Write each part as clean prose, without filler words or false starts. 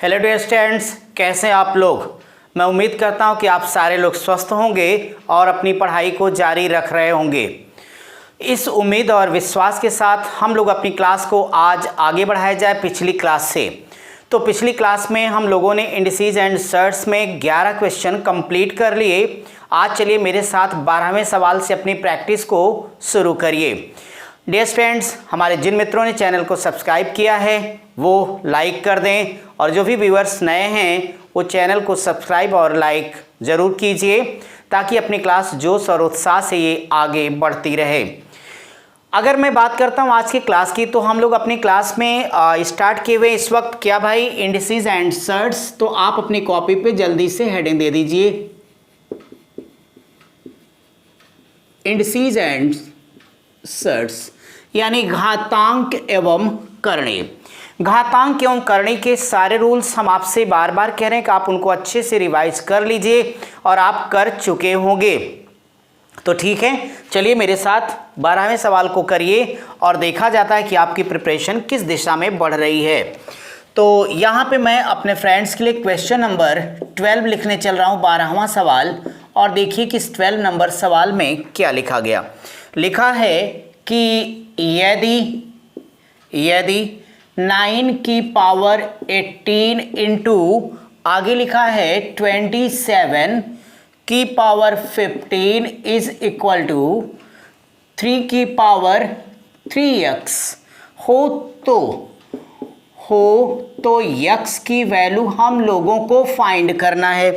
Hello dear students, कैसे हैं आप लोग। मैं उम्मीद करता हूं कि आप सारे लोग स्वस्थ होंगे और अपनी पढ़ाई को जारी रख रहे होंगे। इस उम्मीद और विश्वास के साथ हम लोग अपनी क्लास को आज आगे बढ़ाया जाए पिछली क्लास से। तो पिछली क्लास में हम लोगों ने इंडिसेस एंड सर्ट्स में 11 क्वेश्चन कंप्लीट कर लिए। आज चलिए मेरे साथ 12वें सवाल से अपनी प्रैक्टिस को शुरू करिए। डियर स्टूडेंट्स, हमारे जिन मित्रों ने चैनल को सब्सक्राइब किया है वो लाइक कर दें और जो भी व्यूअर्स नए हैं वो चैनल को सब्सक्राइब और लाइक ज़रूर कीजिए ताकि अपनी क्लास जोश और उत्साह से ये आगे बढ़ती रहे। अगर मैं बात करता हूँ आज की क्लास की, तो हम लोग अपनी क्लास में स्टार्ट किए हुए इस वक्त क्या भाई, इंडिसेस एंड सर्ट्स। तो आप अपनी कॉपी पे जल्दी से हेडिंग दे दीजिए, इंडिसेस एंड सर्ट्स, यानी घातांक एवं करणी। घातांक एवं करणी के सारे रूल्स हम आपसे बार बार कह रहे हैं कि आप उनको अच्छे से रिवाइज कर लीजिए और आप कर चुके होंगे। तो ठीक है, चलिए मेरे साथ 12वें सवाल को करिए और देखा जाता है कि आपकी प्रिपरेशन किस दिशा में बढ़ रही है। तो यहाँ पे मैं अपने फ्रेंड्स के लिए क्वेश्चन नंबर 12 लिखने चल रहा हूँ, 12वां सवाल। और देखिए कि इस 12 नंबर सवाल में क्या लिखा गया। लिखा है कि यदि 9 की पावर 18 इंटू आगे लिखा है 27 की पावर 15 इज इक्वल टू 3 की पावर 3x हो तो x की वैल्यू हम लोगों को फाइंड करना है।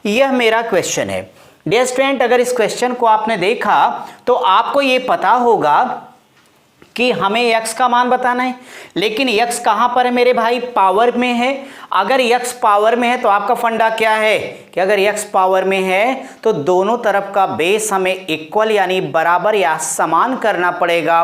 यह मेरा क्वेश्चन है। डियर स्टूडेंट, अगर इस क्वेश्चन को आपने देखा तो आपको ये पता होगा कि हमें x का मान बताना है, लेकिन x कहाँ पर है मेरे भाई, पावर में है। अगर x पावर में है तो आपका फंडा क्या है कि अगर x पावर में है तो दोनों तरफ का बेस हमें इक्वल यानी बराबर या समान करना पड़ेगा,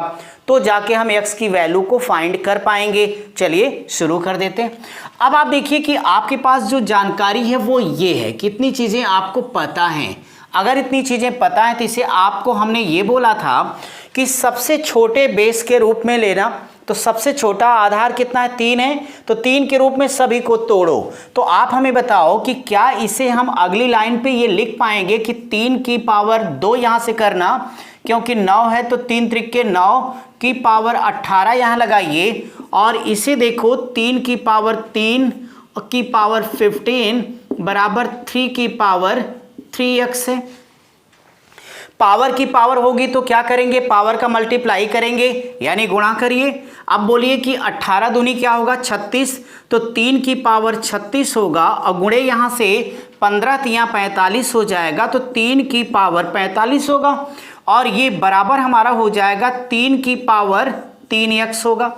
तो जाके हम x की वैल्यू को फाइंड कर पाएंगे। चलिए शुरू कर देते हैं। अब आप देखिए कि आपके पास जो जानकारी है वो ये है, कितनी चीज़ें आपको पता हैं। अगर इतनी चीज़ें पता है तो इसे आपको हमने ये बोला था कि सबसे छोटे बेस के रूप में लेना। तो सबसे छोटा आधार कितना है, 3 है, तो 3 के रूप में सभी को तोड़ो। तो आप हमें बताओ कि क्या इसे हम अगली लाइन पे ये लिख पाएंगे कि 3 की पावर 2 यहाँ से करना, क्योंकि 9 है तो 3 त्रिके 9 की पावर 18 यहाँ लगाइए। और इसे देखो 3 की पावर 3 की पावर 15 बराबर 3 की पावर 3x है। पावर की पावर होगी तो क्या करेंगे, पावर का मल्टीप्लाई करेंगे यानी गुणा करिए। अब बोलिए कि 18 दूनी क्या होगा, 36, तो 3 की पावर 36 होगा और गुणे यहाँ से 15 तियाँ 45 हो जाएगा, तो 3 की पावर 45 होगा और ये बराबर हमारा हो जाएगा 3 की पावर 3x होगा।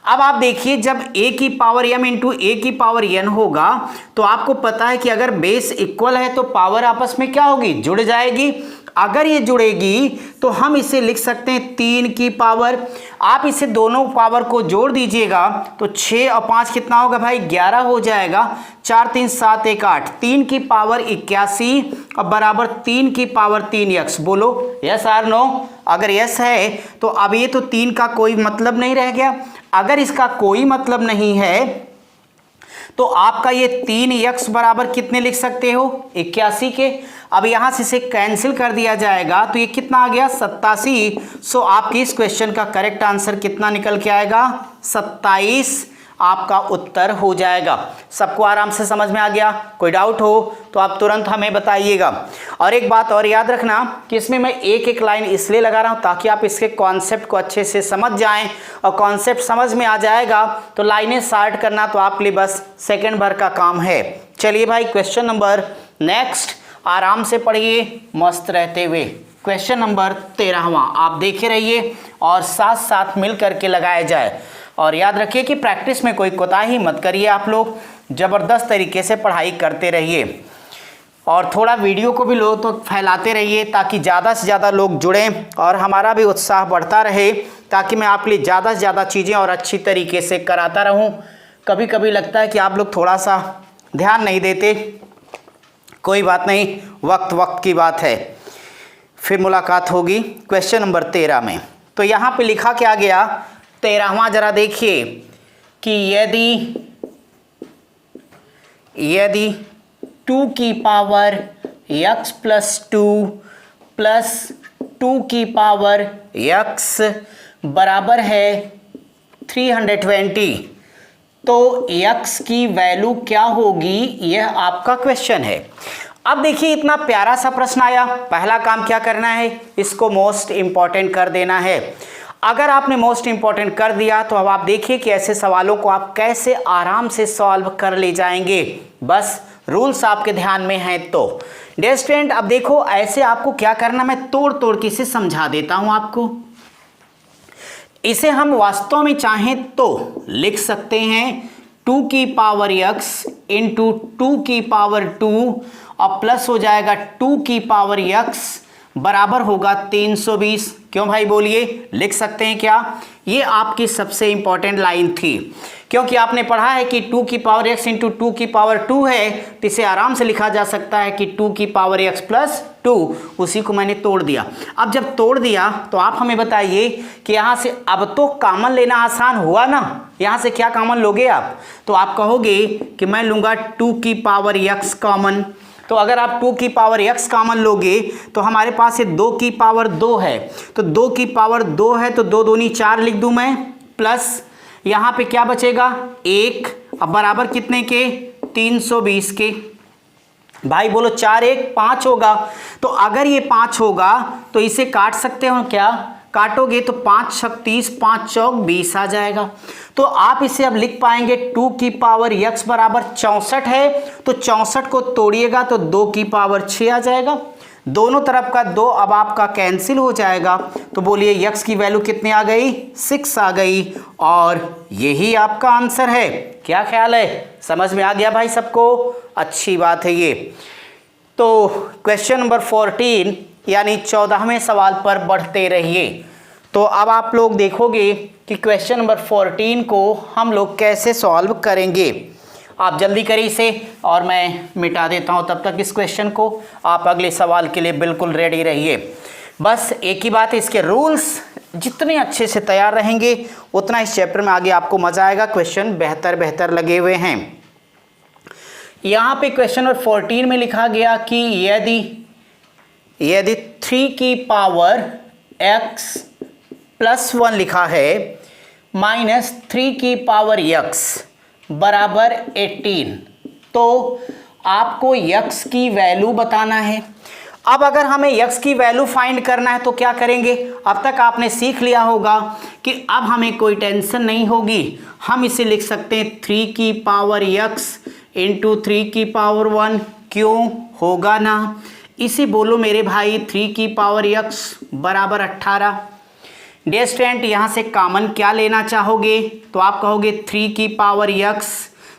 अब आप देखिए जब a की पावर m इंटू a की पावर n होगा तो आपको पता है कि अगर बेस इक्वल है तो पावर आपस में क्या होगी, जुड़ जाएगी। अगर ये जुड़ेगी तो हम इसे लिख सकते हैं 3 की पावर, आप इसे दोनों पावर को जोड़ दीजिएगा तो 6 और 5 कितना होगा भाई, 11 हो जाएगा। 4 3 7 1 8, 3 की पावर 81 और बराबर 3 की पावर 3x। बोलो यस आर नो। अगर यस है तो अब ये तो 3 का कोई मतलब नहीं रह गया। अगर इसका कोई मतलब नहीं है तो आपका ये 3x बराबर कितने लिख सकते हो, 81 के। अब यहां से इसे कैंसिल कर दिया जाएगा तो ये कितना आ गया, 87। सो आपके इस क्वेश्चन का करेक्ट आंसर कितना निकल के आएगा, 27 आपका उत्तर हो जाएगा। सबको आराम से समझ में आ गया? कोई डाउट हो तो आप तुरंत हमें बताइएगा। और एक बात और याद रखना कि इसमें मैं एक एक लाइन इसलिए लगा रहा हूं ताकि आप इसके कॉन्सेप्ट को अच्छे से समझ जाएं, और कॉन्सेप्ट समझ में आ जाएगा तो लाइनें शार्ट करना तो आपके लिए बस सेकंड भर का काम है। चलिए भाई क्वेश्चन नंबर नेक्स्ट, आराम से पढ़िए मस्त रहते हुए। क्वेश्चन नंबर 13वां आप देखे रहिए और साथ साथ मिल करके लगाया जाए। और याद रखिए कि प्रैक्टिस में कोई कोताही मत करिए, आप लोग ज़बरदस्त तरीके से पढ़ाई करते रहिए और थोड़ा वीडियो को भी लो तो फैलाते रहिए ताकि ज़्यादा से ज़्यादा लोग जुड़ें और हमारा भी उत्साह बढ़ता रहे, ताकि मैं आपके लिए ज़्यादा से ज़्यादा चीज़ें और अच्छी तरीके से कराता रहूं। कभी कभी लगता है कि आप लोग थोड़ा सा ध्यान नहीं देते, कोई बात नहीं, वक्त वक्त की बात है, फिर मुलाकात होगी क्वेश्चन नंबर 13 में। तो यहाँ पे लिखा क्या गया, 13वां जरा देखिए कि यदि 2 की पावर x प्लस 2 प्लस 2 की पावर x बराबर है 320, तो x की वैल्यू क्या होगी, यह आपका क्वेश्चन है। अब देखिए इतना प्यारा सा प्रश्न आया, पहला काम क्या करना है, इसको मोस्ट इंपॉर्टेंट कर देना है। अगर आपने मोस्ट इंपॉर्टेंट कर दिया तो अब आप देखिए कि ऐसे सवालों को आप कैसे आराम से सॉल्व कर ले जाएंगे, बस रूल्स आपके ध्यान में हैं तो। डियर स्टूडेंट, अब देखो ऐसे आपको क्या करना, मैं तोड़ तोड़ के इसे समझा देता हूं आपको। इसे हम वास्तव में चाहें तो लिख सकते हैं 2 की पावर x इंटू 2 की पावर 2 और प्लस हो जाएगा 2 की पावर x बराबर होगा 320। क्यों भाई बोलिए, लिख सकते हैं क्या? ये आपकी सबसे इंपॉर्टेंट लाइन थी, क्योंकि आपने पढ़ा है कि 2 की पावर x इंटू 2 की पावर 2 है, तो इसे आराम से लिखा जा सकता है कि 2 की पावर x प्लस 2, उसी को मैंने तोड़ दिया। अब जब तोड़ दिया तो आप हमें बताइए कि यहाँ से अब तो कॉमन लेना आसान हुआ ना, यहाँ से क्या कॉमन लोगे आप? तो आप कहोगे कि मैं लूँगा 2 की पावर x कॉमन। तो अगर आप 2 की पावर x कॉमन लोगे तो हमारे पास ये 2 की पावर 2 है, तो 2 की पावर 2 है तो 2 दूनी 4 लिख दूं मैं, प्लस यहाँ पे क्या बचेगा 1, अब बराबर कितने के 320 के। भाई बोलो 4 1 5 होगा, तो अगर ये 5 होगा तो इसे काट सकते हो क्या? काटोगे तो 5 छक 30, 5 चौक 20 आ जाएगा। तो आप इसे अब लिख पाएंगे 2 की पावर x बराबर 64 है, तो 64 को तोड़िएगा तो 2 की पावर 6 आ जाएगा। दोनों तरफ का 2 अब आपका कैंसिल हो जाएगा, तो बोलिए x की वैल्यू कितनी आ गई? 6 आ गई, और यही आपका आंसर है। क्या ख्याल है, समझ में आ गया भाई सबको? अच्छी बात है ये। तो क्वेश्चन नंबर 14 यानी 14वें सवाल पर बढ़ते रहिए। तो अब आप लोग देखोगे कि क्वेश्चन नंबर 14 को हम लोग कैसे सॉल्व करेंगे। आप जल्दी करिए इसे, और मैं मिटा देता हूं तब तक इस क्वेश्चन को। आप अगले सवाल के लिए बिल्कुल रेडी रहिए। बस एक ही बात है, इसके रूल्स जितने अच्छे से तैयार रहेंगे उतना इस चैप्टर में आगे आपको मजा आएगा। क्वेश्चन बेहतर लगे हुए हैं। यहाँ पे क्वेश्चन नंबर 14 में लिखा गया कि यदि 3 की पावर x प्लस 1 लिखा है माइनस 3 की पावर x बराबर 18, तो आपको x की वैल्यू बताना है। अब अगर हमें x की वैल्यू फाइंड करना है तो क्या करेंगे? अब तक आपने सीख लिया होगा कि अब हमें कोई टेंशन नहीं होगी, हम इसे लिख सकते हैं 3 की पावर x इंटू 3 की पावर 1। क्यों होगा ना, इसे बोलो मेरे भाई 3 की पावर x बराबर 18। डियर स्टूडेंट, यहाँ से कॉमन क्या लेना चाहोगे? तो आप कहोगे 3 की पावर x,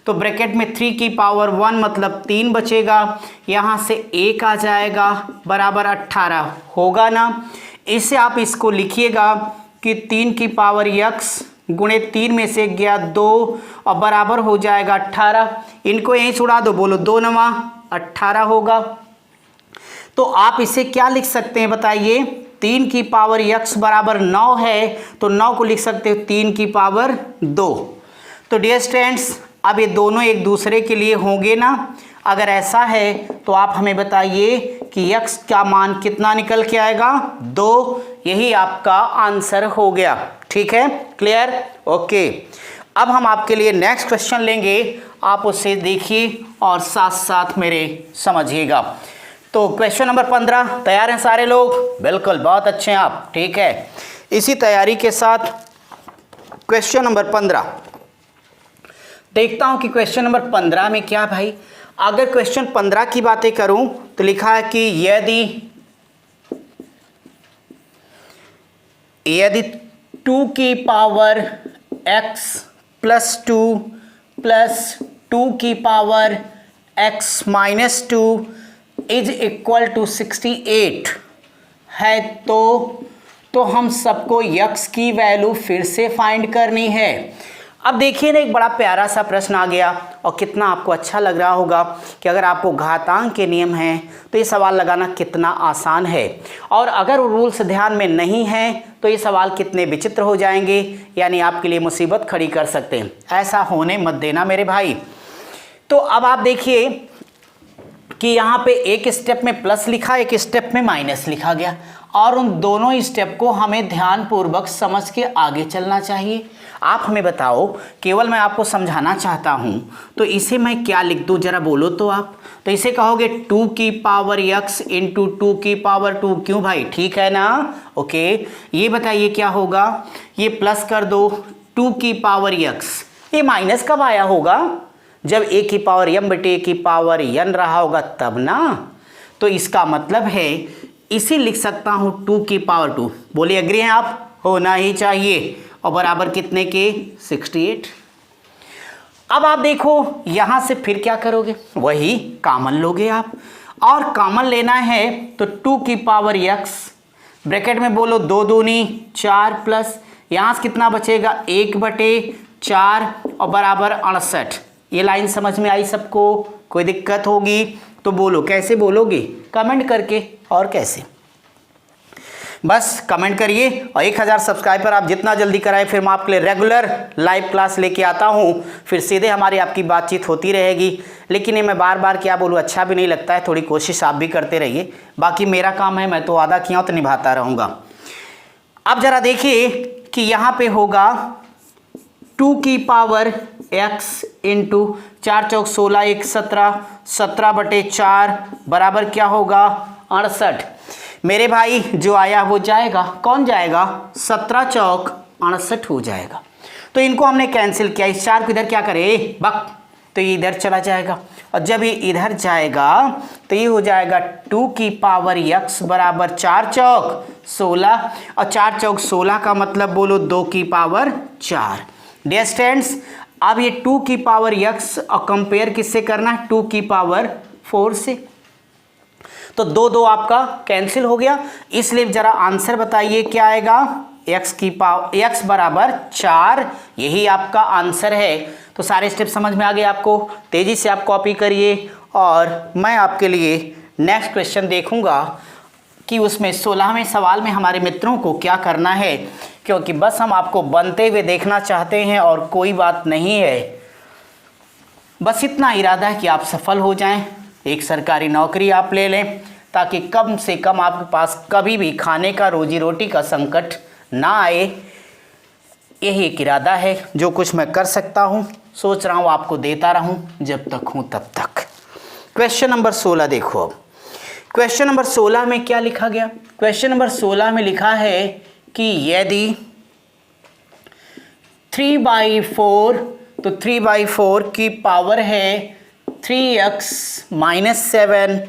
तो ब्रैकेट में 3 की पावर 1 मतलब 3 बचेगा, यहाँ से 1 आ जाएगा बराबर 18 होगा ना। इससे आप इसको लिखिएगा कि 3 की पावर x गुणे 3 में से गया 2 और बराबर हो जाएगा 18। इनको यहीं छुड़ा दो, बोलो 2 9 18 होगा। तो आप इसे क्या लिख सकते हैं बताइए? 3 की पावर x बराबर 9 है, तो 9 को लिख सकते हो 3 की पावर 2। तो डियर स्टूडेंट्स, अब ये दोनों एक दूसरे के लिए होंगे ना। अगर ऐसा है तो आप हमें बताइए कि x का मान कितना निकल के आएगा? 2। यही आपका आंसर हो गया। ठीक है, क्लियर? ओके। अब हम आपके लिए नेक्स्ट क्वेश्चन लेंगे, आप उसे देखिए और साथ साथ मेरे समझिएगा। तो क्वेश्चन नंबर 15 तैयार हैं सारे लोग? बिल्कुल, बहुत अच्छे हैं आप। ठीक है, इसी तैयारी के साथ क्वेश्चन नंबर 15 देखता हूं कि क्वेश्चन नंबर 15 में क्या भाई। अगर क्वेश्चन 15 की बातें करूं तो लिखा है कि यदि 2 की पावर x प्लस 2 प्लस 2 की power x minus 2 is equal to 68 है, तो हम सबको x की वैल्यू फिर से फाइंड करनी है। अब देखिए ना, एक बड़ा प्यारा सा प्रश्न आ गया और कितना आपको अच्छा लग रहा होगा कि अगर आपको घातांक के नियम हैं तो ये सवाल लगाना कितना आसान है, और अगर रूल्स ध्यान में नहीं हैं तो ये सवाल कितने विचित्र हो जाएंगे, यानी आपके लिए मुसीबत खड़ी कर सकते हैं। ऐसा होने मत देना मेरे भाई। तो अब आप देखिए कि यहाँ पे एक स्टेप में प्लस लिखा, एक स्टेप में माइनस लिखा गया, और उन दोनों स्टेप को हमें ध्यानपूर्वक समझ के आगे चलना चाहिए। आप हमें बताओ, केवल मैं आपको समझाना चाहता हूँ, तो इसे मैं क्या लिख दूँ जरा बोलो तो आप। तो इसे कहोगे 2 की पावर x इंटू 2 की पावर 2, क्यों भाई, ठीक है ना? ओके, ये बताइए क्या होगा, ये प्लस कर दो 2 की पावर x, ये माइनस कब आया होगा, जब a की पावर m बटे a की पावर n रहा होगा तब ना। तो इसका मतलब है इसे लिख सकता हूं 2 की पावर 2, बोलिए एग्री हैं आप, होना ही चाहिए, और बराबर कितने के 68। अब आप देखो यहां से फिर क्या करोगे, वही कॉमन लोगे आप, और कॉमन लेना है तो 2 की पावर x, ब्रैकेट में बोलो 2 दूनी 4 प्लस यहां से कितना बचेगा 1 बटे 4 और बराबर 68। ये लाइन समझ में आई सबको? कोई दिक्कत होगी तो बोलो, कैसे बोलोगे, कमेंट करके, और कैसे, बस कमेंट करिए। और 1000 सब्सक्राइबर आप जितना जल्दी कराएं, फिर मैं आपके लिए रेगुलर लाइव क्लास लेके आता हूँ, फिर सीधे हमारी आपकी बातचीत होती रहेगी। लेकिन ये मैं बार बार क्या बोलूँ, अच्छा भी नहीं लगता है, थोड़ी कोशिश आप भी करते रहिए, बाकी मेरा काम है, मैं तो वादा किया हूँ तो निभाता रहूँगा। अब जरा देखिए कि यहाँ पे होगा 2 की पावर x इंटू 4 चौक 16 1 17, 17 बटे 4 बराबर क्या होगा 68। मेरे भाई जो आया वो जाएगा, कौन जाएगा, 17 चौक 68 हो जाएगा। तो इनको हमने कैंसिल किया, इस 4 को इधर क्या करे बक, तो ये इधर चला जाएगा, और जब ये इधर जाएगा तो ये हो जाएगा 2 की पावर x बराबर 4 चौक 16, और 4 चौक 16 का मतलब बोलो 2 की पावर 4। डियर स्टूडेंट्स, अब ये 2 की पावर x और कंपेयर किससे करना है, 2 की पावर 4 से, तो 2 आपका कैंसिल हो गया। इसलिए जरा आंसर बताइए क्या आएगा, x बराबर 4, यही आपका आंसर है। तो सारे स्टेप समझ में आ गए आपको, तेजी से आप कॉपी करिए, और मैं आपके लिए नेक्स्ट क्वेश्चन देखूंगा कि उसमें 16वें सवाल में हमारे मित्रों को क्या करना है, क्योंकि बस हम आपको बनते हुए देखना चाहते हैं और कोई बात नहीं है, बस इतना इरादा है कि आप सफल हो जाएं, एक सरकारी नौकरी आप ले लें, ताकि कम से कम आपके पास कभी भी खाने का, रोजी रोटी का संकट ना आए। यही एक इरादा है, जो कुछ मैं कर सकता हूँ सोच रहा हूँ आपको देता रहूँ जब तक हूँ तब तक। क्वेश्चन नंबर 16 देखो। अब क्वेश्चन नंबर 16 में क्या लिखा गया, क्वेश्चन नंबर 16 में लिखा है कि यदि 3/4, तो 3/4 की पावर है 3x माइनस 7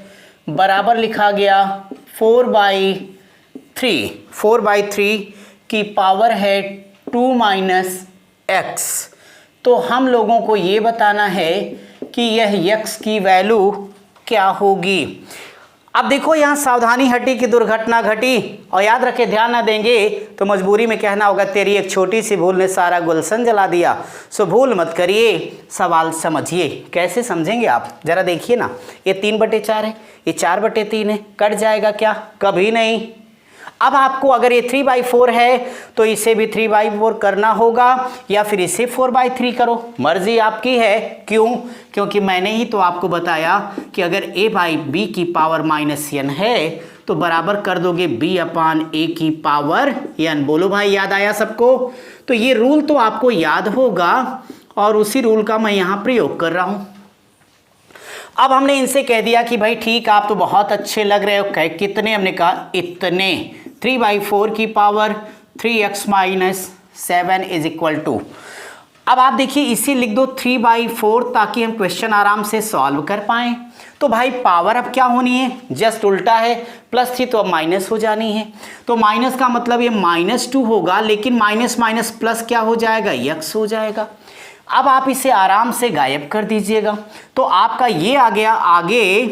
बराबर लिखा गया 4/3 की पावर है 2 माइनस x। तो हम लोगों को ये बताना है कि यह x की वैल्यू क्या होगी। अब देखो यहाँ सावधानी हटी कि दुर्घटना घटी, और याद रखे ध्यान ना देंगे तो मजबूरी में कहना होगा तेरी एक छोटी सी भूल ने सारा गुलशन जला दिया। सो भूल मत करिए, सवाल समझिए। कैसे समझेंगे आप, जरा देखिए ना, ये 3/4 है, ये 4/3 है, कट जाएगा क्या, कभी नहीं। अब आपको अगर ये 3/4 है तो इसे भी 3/4 करना होगा, या फिर इसे 4/3 करो, मर्जी आपकी है। क्यों, क्योंकि मैंने ही तो आपको बताया कि अगर a/b की पावर -n है तो बराबर कर दोगे b/a की पावर n। बोलो भाई, याद आया सबको? तो ये रूल तो आपको याद होगा, और उसी रूल का मैं यहाँ प्रयोग कर रहा हूँ। अब हमने इनसे कह दिया कि भाई ठीक, आप तो बहुत अच्छे लग रहे हो, कितने, हमने कहा इतने, 3/4 की power 3x minus 7 is equal to. अब आप देखिए इसे लिख दो 3/4, ताकि हम क्वेश्चन आराम से सॉल्व कर पाएं। तो भाई पावर अब क्या होनी है, जस्ट उल्टा है, प्लस थी तो अब माइनस हो जानी है। तो माइनस का मतलब ये -2 होगा, लेकिन माइनस माइनस प्लस क्या हो जाएगा, x हो जाएगा। अब आप इसे आराम से गायब कर दीजिएगा, तो आपका ये आ गया आगे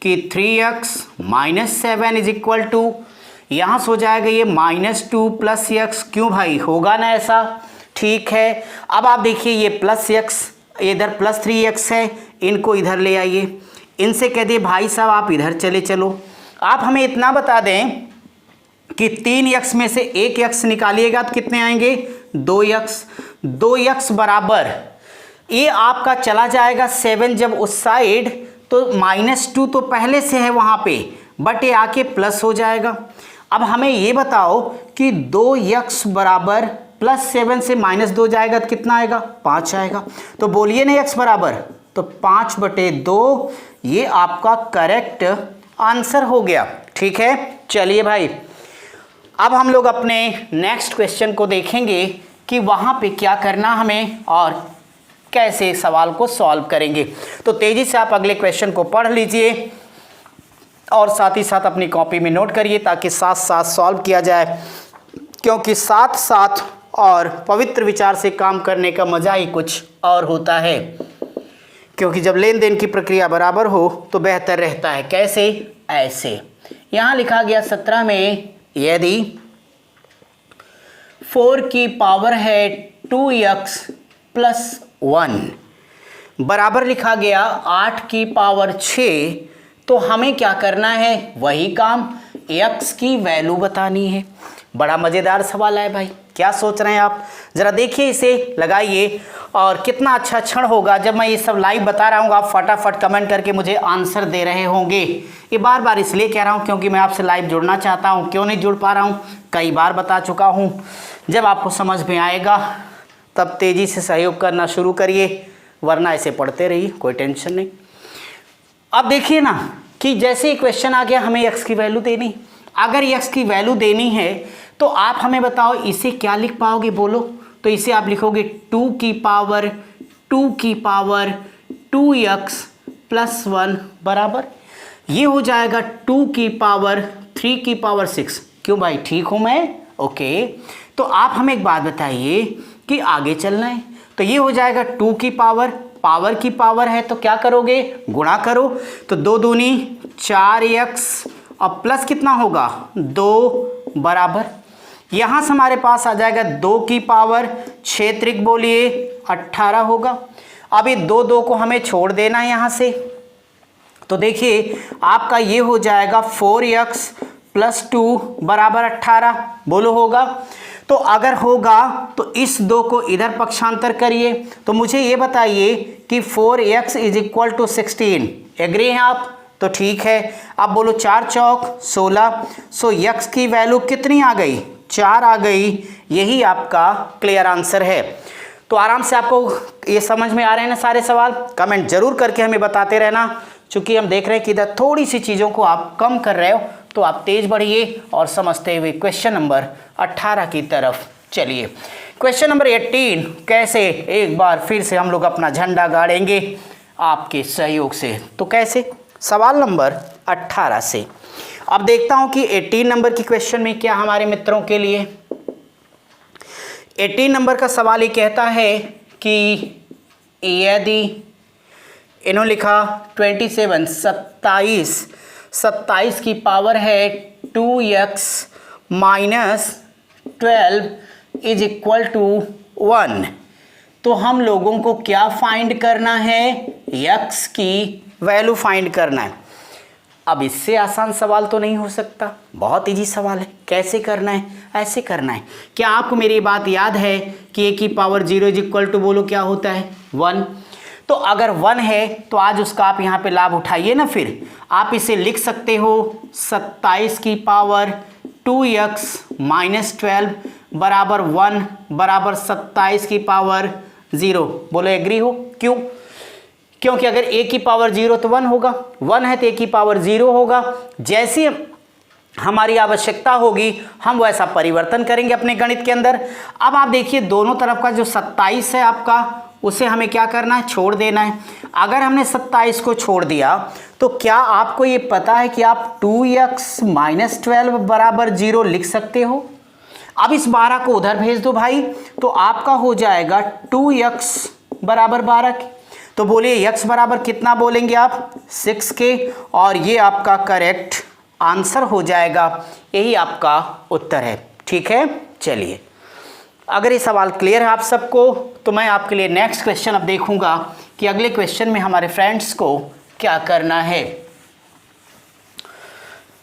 कि 3x minus 7 is equal to, यहाँ से हो जाएगा ये -2 प्लस x। क्यों भाई, होगा ना ऐसा, ठीक है। अब आप देखिए ये प्लस x, इधर प्लस 3x है, इनको इधर ले आइए, इनसे कह दिए भाई साहब आप इधर चले चलो। आप हमें इतना बता दें कि 3x में से 1x निकालिएगा तो कितने आएंगे, 2x। 2x बराबर ये आपका चला जाएगा 7 जब उस साइड, तो -2 तो पहले से है वहाँ पे, बट ये आके प्लस हो जाएगा। अब हमें ये बताओ कि 2x बराबर +7 से -2 जाएगा तो कितना आएगा, 5 आएगा। तो बोलिए ना x बराबर, तो 5/2 ये आपका करेक्ट आंसर हो गया। ठीक है, चलिए भाई अब हम लोग अपने नेक्स्ट क्वेश्चन को देखेंगे कि वहाँ पे क्या करना हमें और कैसे सवाल को सॉल्व करेंगे। तो तेज़ी से आप अगले क्वेश्चन को पढ़ लीजिए और साथ ही साथ अपनी कॉपी में नोट करिए ताकि साथ साथ सॉल्व किया जाए, क्योंकि साथ साथ और पवित्र विचार से काम करने का मज़ा ही कुछ और होता है, क्योंकि जब लेन देन की प्रक्रिया बराबर हो तो बेहतर रहता है। कैसे, ऐसे यहाँ लिखा गया 17 में, यदि 4 की पावर है 2x + 1 बराबर लिखा गया 8 की पावर 6, तो हमें क्या करना है, वही काम x की वैल्यू बतानी है। बड़ा मज़ेदार सवाल है भाई, क्या सोच रहे हैं आप, ज़रा देखिए, इसे लगाइए और कितना अच्छा क्षण होगा जब मैं ये सब लाइव बता रहा हूँ, आप फटाफट कमेंट करके मुझे आंसर दे रहे होंगे। ये बार बार इसलिए कह रहा हूँ क्योंकि मैं आपसे लाइव जुड़ना चाहता हूँ। क्यों नहीं जुड़ पा रहा हूँ, कई बार बता चुका हूँ। जब आपको समझ में आएगा तब तेज़ी से सहयोग करना शुरू करिए, वरना ऐसे पढ़ते रहिए, कोई टेंशन नहीं। अब देखिए ना कि जैसे ही क्वेश्चन आ गया हमें x की वैल्यू देनी, अगर x की वैल्यू देनी है तो आप हमें बताओ इसे क्या लिख पाओगे, बोलो। तो इसे आप लिखोगे 2 की पावर 2x + 1 बराबर, ये हो जाएगा 2 की पावर 3 की पावर 6। क्यों भाई, ठीक हूँ मैं, ओके। तो आप हमें एक बात बताइए कि आगे चलना है, तो ये हो जाएगा 2 की पावर की पावर है तो क्या करोगे, गुणा करो। तो 2 दूनी 4x और प्लस कितना होगा 2 बराबर, यहाँ से हमारे पास आ जाएगा 2 की पावर 6 त्रिक बोलिए 18 होगा। अब ये 2 को हमें छोड़ देना है यहाँ से, तो देखिए आपका ये हो जाएगा 4x + 2 बराबर 18, बोलो होगा। तो अगर होगा तो इस 2 को इधर पक्षांतर करिए, तो मुझे ये बताइए कि 4x = 16, एग्री हैं आप, तो ठीक है। अब बोलो 4 चौक 16, सो x की वैल्यू कितनी आ गई, 4 आ गई, यही आपका क्लियर आंसर है। तो आराम से आपको ये समझ में आ रहे हैं ना सारे सवाल, कमेंट जरूर करके हमें बताते रहना, चूँकि हम देख रहे हैं कि इधर थोड़ी सी चीज़ों को आप कम कर रहे हो, तो आप तेज़ बढ़िए और समझते हुए क्वेश्चन नंबर 18 की तरफ चलिए। क्वेश्चन नंबर 18 कैसे, एक बार फिर से हम लोग अपना झंडा गाड़ेंगे आपके सहयोग से। तो कैसे, सवाल नंबर 18 से। अब देखता हूं कि 18 नंबर की क्वेश्चन में क्या हमारे मित्रों के लिए। 18 नंबर का सवाल ये कहता है कि यदि इन्होंने लिखा 27 की पावर है 2x - 12 = 1, तो हम लोगों को क्या फाइंड करना है, x की वैल्यू फाइंड करना है। अब इससे आसान सवाल तो नहीं हो सकता, बहुत इजी सवाल है। कैसे करना है, ऐसे करना है। क्या आपको मेरी बात याद है कि a की पावर 0 = बोलो क्या होता है 1। तो अगर 1 है तो आज उसका आप यहाँ पे लाभ उठाइए ना, फिर आप इसे लिख सकते हो 27 की पावर 2x - 12 बराबर 1 बराबर 27 की पावर 0, बोलो एग्री हो। क्यों, क्योंकि अगर a की पावर 0 तो 1 होगा, 1 है तो a की पावर 0 होगा। जैसी हमारी आवश्यकता होगी हम वैसा परिवर्तन करेंगे अपने गणित के अंदर। अब आप देखिए दोनों तरफ का जो 27 है आपका, उसे हमें क्या करना है, छोड़ देना है। अगर हमने 27 को छोड़ दिया तो क्या आपको ये पता है कि आप 2x - 12 बराबर 0 लिख सकते हो। अब इस 12 को उधर भेज दो भाई, तो आपका हो जाएगा 2x बराबर 12 के। तो बोलिए x बराबर कितना बोलेंगे आप, 6 के, और ये आपका करेक्ट आंसर हो जाएगा, यही आपका उत्तर है। ठीक है, चलिए अगर ये सवाल क्लियर है आप सबको, तो मैं आपके लिए नेक्स्ट क्वेश्चन अब देखूंगा कि अगले क्वेश्चन में हमारे फ्रेंड्स को क्या करना है,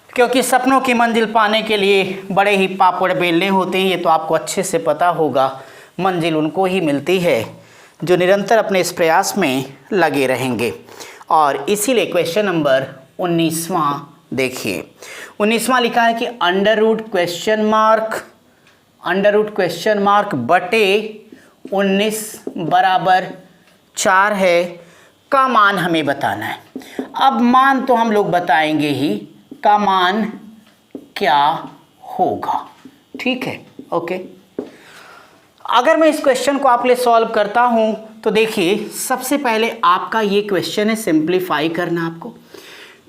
क्योंकि सपनों की मंजिल पाने के लिए बड़े ही पापड़ बेलने होते हैं, ये तो आपको अच्छे से पता होगा। मंजिल उनको ही मिलती है जो निरंतर अपने इस प्रयास में लगे रहेंगे। और इसीलिए क्वेश्चन नंबर 19वां देखिए, 19वां लिखा है कि अंडर रूट क्वेश्चन मार्क बटे 19 बराबर 4 है का मान हमें बताना है। अब मान तो हम लोग बताएंगे ही, का मान क्या होगा, ठीक है, ओके। अगर मैं इस क्वेश्चन को आप लिए सॉल्व करता हूं तो देखिए, सबसे पहले आपका ये क्वेश्चन है सिंप्लीफाई करना आपको।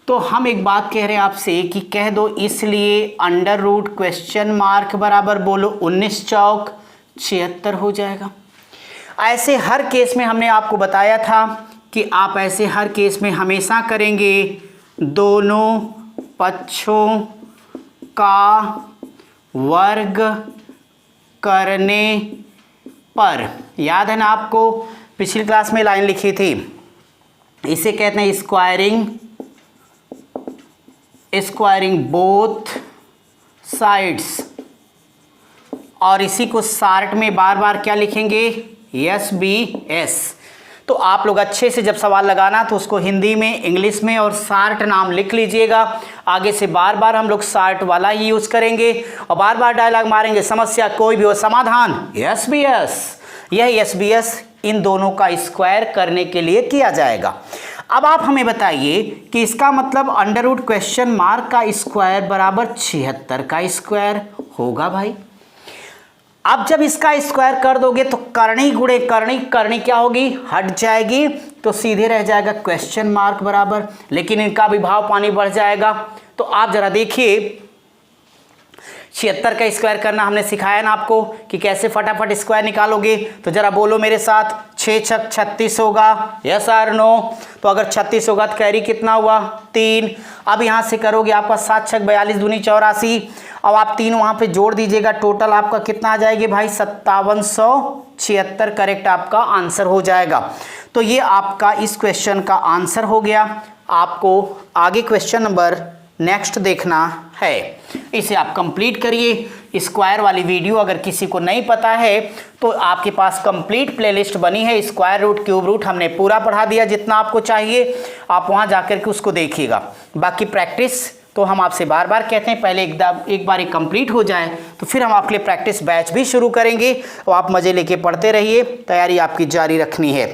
तो हम एक बात कह रहे हैं आपसे कि कह दो, इसलिए अंडर रूट क्वेश्चन मार्क बराबर बोलो 19 चौक 76 हो जाएगा। ऐसे हर केस में हमने आपको बताया था कि आप ऐसे हर केस में हमेशा करेंगे दोनों पक्षों का वर्ग करने पर। याद है ना आपको, पिछली क्लास में लाइन लिखी थी, इसे कहते हैं स्क्वायरिंग बोथ साइड्स, और इसी को शार्ट में बार बार क्या लिखेंगे, SBS। तो आप लोग अच्छे से जब सवाल लगाना तो उसको हिंदी में, इंग्लिश में और शार्ट नाम लिख लीजिएगा। आगे से बार बार हम लोग शार्ट वाला ही यूज करेंगे और बार बार डायलॉग मारेंगे, समस्या कोई भी हो समाधान SBS। यह SBS इन दोनों का स्क्वायर करने के लिए किया जाएगा। अब आप हमें बताइए कि इसका मतलब अंडर रूट क्वेश्चन मार्क का स्क्वायर बराबर 76 का स्क्वायर होगा भाई। अब जब इसका स्क्वायर कर दोगे तो करनी गुणे करनी क्या होगी, हट जाएगी, तो सीधे रह जाएगा क्वेश्चन मार्क बराबर, लेकिन इनका भी भाव पानी बढ़ जाएगा। तो आप जरा देखिए, 76 का स्क्वायर करना हमने सिखाया ना आपको कि कैसे फटाफट स्क्वायर निकालोगे। तो जरा बोलो मेरे साथ, 6 छक 36 होगा, यस और नो। तो अगर 36 होगा तो कैरी कितना हुआ, 3। अब यहाँ से करोगे आपका 7 छक 42 दूनी 84। अब आप 3 वहाँ पे जोड़ दीजिएगा, टोटल आपका कितना आ जाएगी भाई, 5776 करेक्ट आपका आंसर हो जाएगा। तो ये आपका इस क्वेश्चन का आंसर हो गया। आपको आगे क्वेश्चन नंबर नेक्स्ट देखना है, इसे आप कंप्लीट करिए। स्क्वायर वाली वीडियो अगर किसी को नहीं पता है तो आपके पास कंप्लीट प्लेलिस्ट बनी है, स्क्वायर रूट क्यूब रूट हमने पूरा पढ़ा दिया जितना आपको चाहिए, आप वहां जाकर के उसको देखिएगा। बाकी प्रैक्टिस तो हम आपसे बार बार कहते हैं, पहले एक बार कंप्लीट हो जाए तो फिर हम आपके लिए प्रैक्टिस बैच भी शुरू करेंगे और आप मजे लेके पढ़ते रहिए, तैयारी आपकी जारी रखनी है।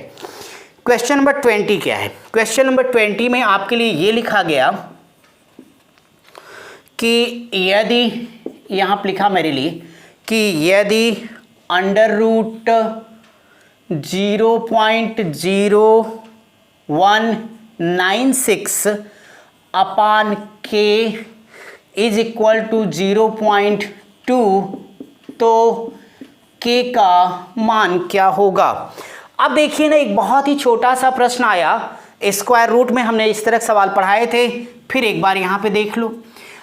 क्वेश्चन नंबर 20 क्या है, क्वेश्चन नंबर 20 में आपके लिए ये लिखा गया कि यदि, यहाँ पर लिखा मेरे लिए कि यदि अंडर रूट 0.0196 अपान के इज इक्वल टू 0.2, तो के का मान क्या होगा। अब देखिए ना, एक बहुत ही छोटा सा प्रश्न आया, स्क्वायर रूट में हमने इस तरह सवाल पढ़ाए थे, फिर एक बार यहाँ पे देख लो।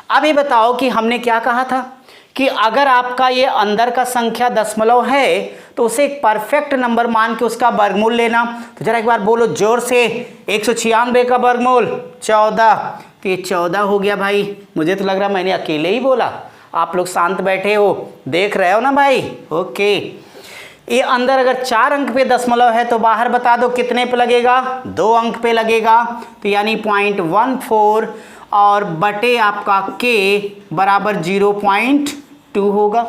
अब ये बताओ कि हमने क्या कहा था कि अगर आपका ये अंदर का संख्या दशमलव है तो उसे एक परफेक्ट नंबर मान के उसका वर्गमूल लेना। तो जरा एक बार बोलो जोर से, 196 का वर्गमूल 14, तो ये 14 हो गया भाई। मुझे तो लग रहा मैंने अकेले ही बोला, आप लोग शांत बैठे हो, देख रहे हो ना भाई, ओके। ये अंदर अगर 4 अंक पे दशमलव है तो बाहर बता दो कितने पे लगेगा, 2 अंक पे लगेगा, तो यानी 0.14 और बटे आपका के बराबर 0.2 होगा।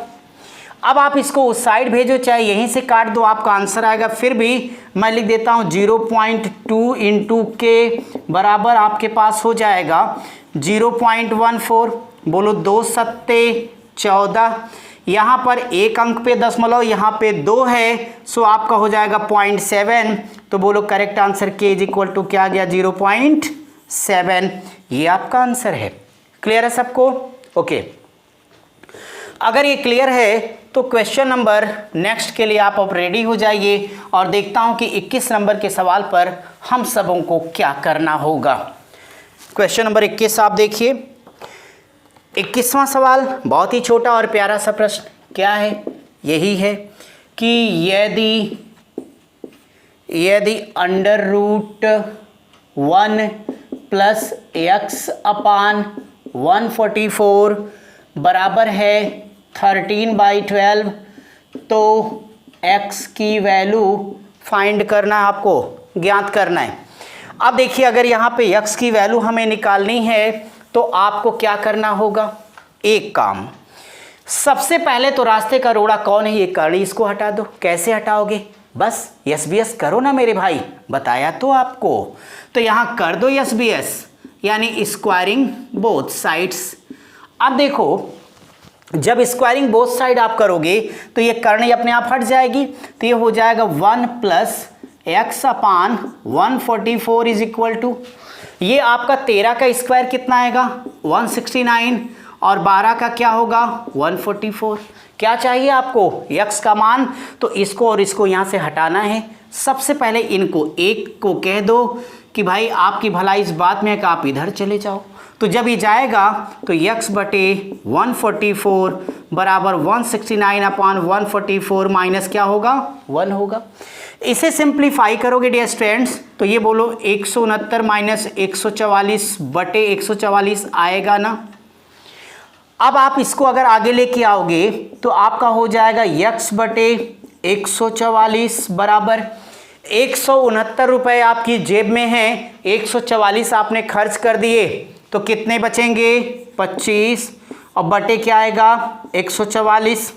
अब आप इसको उस साइड भेजो, चाहे यहीं से काट दो, आपका आंसर आएगा। फिर भी मैं लिख देता हूँ 0.2 इंटू के बराबर आपके पास हो जाएगा 0.14। बोलो 2 सत्ते 14, यहाँ पर 1 अंक पे दशमलव, यहाँ पे 2 है, सो आपका हो जाएगा 0.7। तो बोलो करेक्ट आंसर के इज इक्वल टू क्या आ गया, 0.7। ये आपका आंसर है। क्लियर है सबको, ओके। अगर ये क्लियर है तो क्वेश्चन नंबर नेक्स्ट के लिए आप अब रेडी हो जाइए और देखता हूं कि 21 नंबर के सवाल पर हम सबों को क्या करना होगा। क्वेश्चन नंबर 21 आप देखिए, 21वां सवाल बहुत ही छोटा और प्यारा सा प्रश्न क्या है, यही है कि यदि under root 1 plus x upon 144 बराबर है 13/12, तो x की वैल्यू फाइंड करना है, आपको ज्ञात करना है। अब देखिए अगर यहाँ पे x की वैल्यू हमें निकालनी है तो आपको क्या करना होगा, एक काम, सबसे पहले तो रास्ते का रोड़ा कौन है, ये कर्ण, इसको हटा दो। कैसे हटाओगे, बस SBS करो ना मेरे भाई, बताया तो आपको। तो यहाँ कर दो SBS यानी स्क्वायरिंग बोथ साइड्स। अब देखो जब स्क्वायरिंग बोथ साइड आप करोगे तो ये कर्ण अपने आप हट जाएगी, तो ये हो जाएगा 1 plus x upon 144 is equal to, ये आपका 13 का स्क्वायर कितना आएगा 169 और 12 का क्या होगा 144। क्या चाहिए आपको, x का मान, तो इसको और इसको यहाँ से हटाना है। सबसे पहले इनको एक को कह दो कि भाई आपकी भलाई इस बात में है कि आप इधर चले जाओ, तो जब ये जाएगा तो x बटे 144 बराबर 169 अपान 144 माइनस क्या होगा 1 होगा। इसे सिंप्लीफाई करोगे डियर स्टूडेंट्स तो ये बोलो 169 माइनस 144 बटे 144 आएगा ना। अब आप इसको अगर आगे लेके आओगे तो आपका हो जाएगा x बटे 144 बराबर 169 रुपये आपकी जेब में हैं, 144 आपने खर्च कर दिए तो कितने बचेंगे 25 और बटे क्या आएगा 144।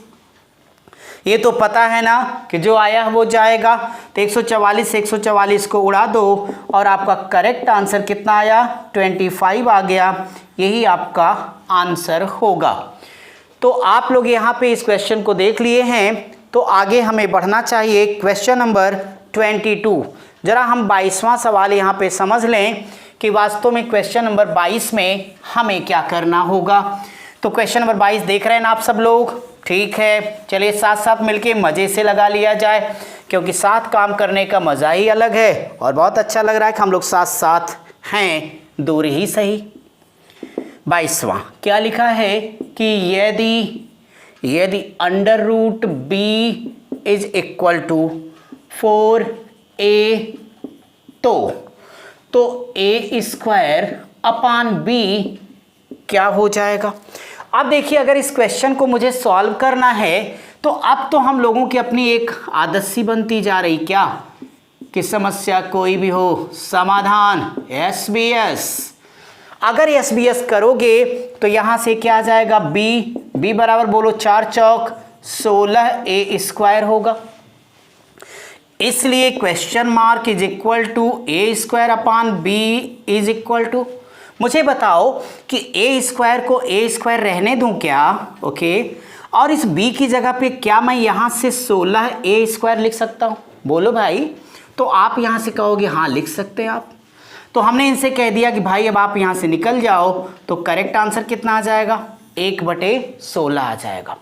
ये तो पता है ना कि जो आया वो जाएगा, तो 144 से 144 को उड़ा दो और आपका करेक्ट आंसर कितना आया 25 आ गया। यही आपका आंसर होगा। तो आप लोग यहाँ पे इस क्वेश्चन को देख लिए हैं, तो आगे हमें बढ़ना चाहिए। क्वेश्चन नंबर 22, जरा हम 22वां सवाल यहाँ पे समझ लें कि वास्तव में क्वेश्चन नंबर 22 में हमें क्या करना होगा। तो क्वेश्चन नंबर 22 देख रहे हैं ना आप सब लोग, ठीक है। चलिए साथ साथ मिलके मज़े से लगा लिया जाए, क्योंकि साथ काम करने का मज़ा ही अलग है और बहुत अच्छा लग रहा है कि हम लोग साथ साथ हैं, दूर ही सही। 22वां क्या लिखा है कि यदि under root B is equal to 4a तो a स्क्वायर अपान b क्या हो जाएगा। अब देखिए अगर इस क्वेश्चन को मुझे सॉल्व करना है तो अब तो हम लोगों की अपनी एक आदत सी बनती जा रही क्या कि समस्या कोई भी हो समाधान SBS। अगर SBS करोगे तो यहाँ से क्या आ जाएगा b बराबर बोलो 4 चौक 16a स्क्वायर होगा। इसलिए question mark is equal to a square upon b is equal to, मुझे बताओ कि a स्क्वायर को a स्क्वायर रहने दूं क्या, ओके, और इस b की जगह पे क्या मैं यहाँ से 16a स्क्वायर लिख सकता हूँ, बोलो भाई। तो आप यहाँ से कहोगे हाँ लिख सकते हैं आप। तो हमने इनसे कह दिया कि भाई अब आप यहाँ से निकल जाओ, तो करेक्ट आंसर कितना आ जाएगा 1/16 आ जाएगा।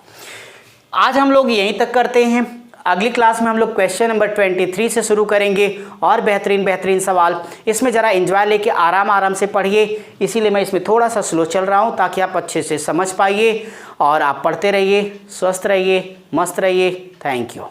आज हम लोग यहीं तक करते हैं। अगली क्लास में हम लोग क्वेश्चन नंबर 23 से शुरू करेंगे और बेहतरीन सवाल। इसमें ज़रा एंजॉय लेके आराम से पढ़िए, इसीलिए मैं इसमें थोड़ा सा स्लो चल रहा हूँ ताकि आप अच्छे से समझ पाइए। और आप पढ़ते रहिए, स्वस्थ रहिए, मस्त रहिए। Thank you.